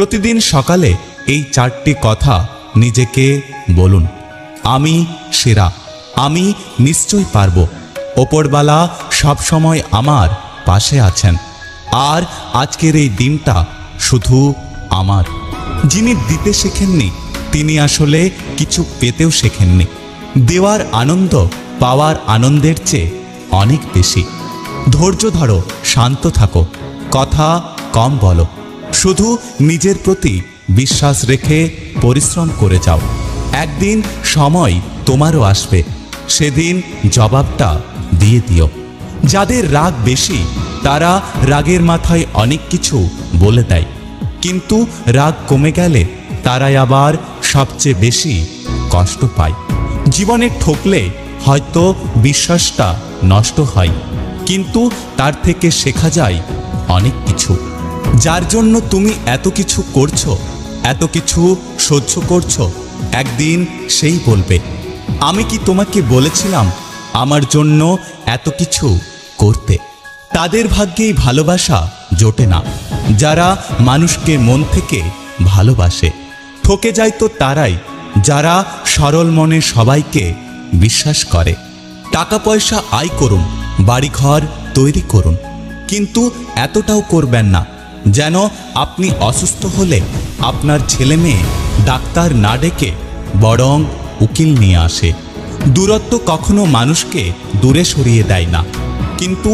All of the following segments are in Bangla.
প্রতিদিন সকালে এই 4টি কথা নিজেকে বলুন। আমি সেরা, আমি নিশ্চয় পারব, ওপরওয়ালা সবসময় আমার পাশে আছেন, আর আজকের এই দিনটা শুধু আমার। যিনি দিতে শেখেননি তিনি আসলে কিছু পেতেও শেখেননি। দেওয়ার আনন্দ পাওয়ার আনন্দের চেয়ে অনেক বেশি। ধৈর্য ধরো, শান্ত থাকো, কথা কম বলো, শুধু নিজের প্রতি বিশ্বাস রেখে পরিশ্রম করে যাও। একদিন সময় তোমারও আসবে, সেদিন জবাবটা দিয়ে দিও। যাদের রাগ বেশি তারা রাগের মাথায় অনেক কিছু বলে দেয়, কিন্তু রাগ কমে গেলে তারাই আবার সবচেয়ে বেশি কষ্ট পায়। জীবনে ঠকলে হয়তো বিশ্বাসটা নষ্ট হয়, কিন্তু তার থেকে শেখা যায় অনেক কিছু। যার জন্য তুমি এত কিছু করছো, এত কিছু সহ্য করছো, একদিন সেই বলবে, আমি কি তোমাকে বলেছিলাম আমার জন্য এত কিছু করতে? তাদের ভাগ্যেই ভালোবাসা জোটে না যারা মানুষকে মন থেকে ভালোবাসে। ঠকে যায় তো তারাই যারা সরল মনে সবাইকে বিশ্বাস করে। টাকা পয়সা আয় করুন, বাড়িঘর তৈরি করুন, কিন্তু এতটাও করবেন না যেন আপনি অসুস্থ হলে আপনার ছেলে মেয়ে ডাক্তার না ডেকে বরং উকিল নিয়ে আসে। দূরত্ব কখনো মানুষকে দূরে সরিয়ে দেয় না, কিন্তু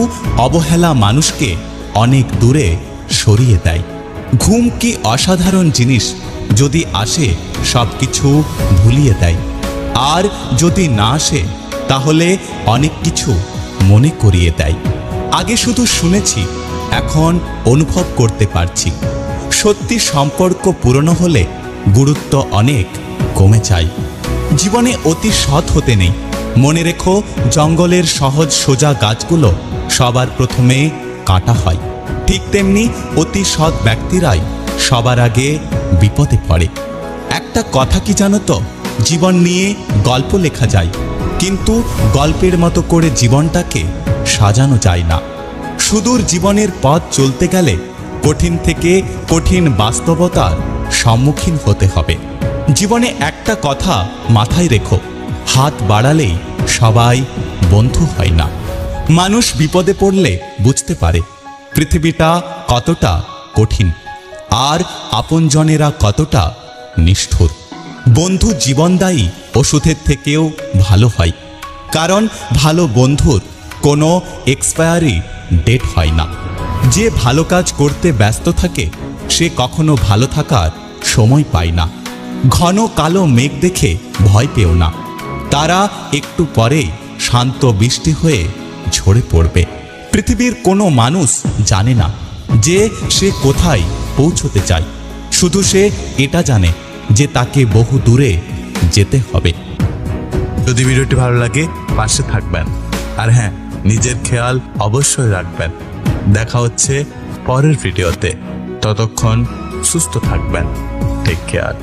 অবহেলা মানুষকে অনেক দূরে সরিয়ে দেয়। ঘুম কি অসাধারণ জিনিস, যদি আসে সব কিছু ভুলিয়ে দেয়, আর যদি না আসে তাহলে অনেক কিছু মনে করিয়ে দেয়। আগে শুধু শুনেছি, এখন অনুভব করতে পারছি। সত্যি সম্পর্ক পুরনো হলে গুরুত্ব অনেক কমে যায়। জীবনে অতি সৎ হতে নেই। মনে রেখো, জঙ্গলের সহজ সোজা গাছগুলো সবার প্রথমে কাটা হয়, ঠিক তেমনি অতি সৎ ব্যক্তিরাই সবার আগে বিপদে পড়ে। একটা কথা কি জানো তো, জীবন নিয়ে গল্প লেখা যায়, কিন্তু গল্পের মতো করে জীবনটাকে সাজানো যায় না। সুদূর জীবনের পথ চলতে গেলে কঠিন থেকে কঠিন বাস্তবতার সম্মুখীন হতে হবে। জীবনে একটা কথা মাথায় রেখো, হাত বাড়ালেই সবাই বন্ধু হয় না। মানুষ বিপদে পড়লে বুঝতে পারে পৃথিবীটা কতটা কঠিন, আর আপনজনেরা কতটা নিষ্ঠুর। বন্ধু জীবনদায়ী ওষুধের থেকেও ভালো হয়, কারণ ভালো বন্ধুর কোনো এক্সপায়ারি ডেট হয় না। যে ভালো কাজ করতে ব্যস্ত থাকে সে কখনো ভালো থাকার সময় পায় না। ঘন কালো মেঘ দেখে ভয় পেও না, তারা একটু পরেই শান্ত বৃষ্টি হয়ে ঝরে পড়বে। পৃথিবীর কোনো মানুষ জানে না যে সে কোথায় পৌঁছতে চায়, শুধু সে এটা জানে যে তাকে বহু দূরে যেতে হবে। যদি ভিডিওটি ভালো লাগে পাশে থাকবেন, আর হ্যাঁ, নিজের খেয়াল অবশ্যই রাখবেন। দেখা হচ্ছে পরের ভিডিওতে, ততক্ষণ সুস্থ থাকবেন। Take care.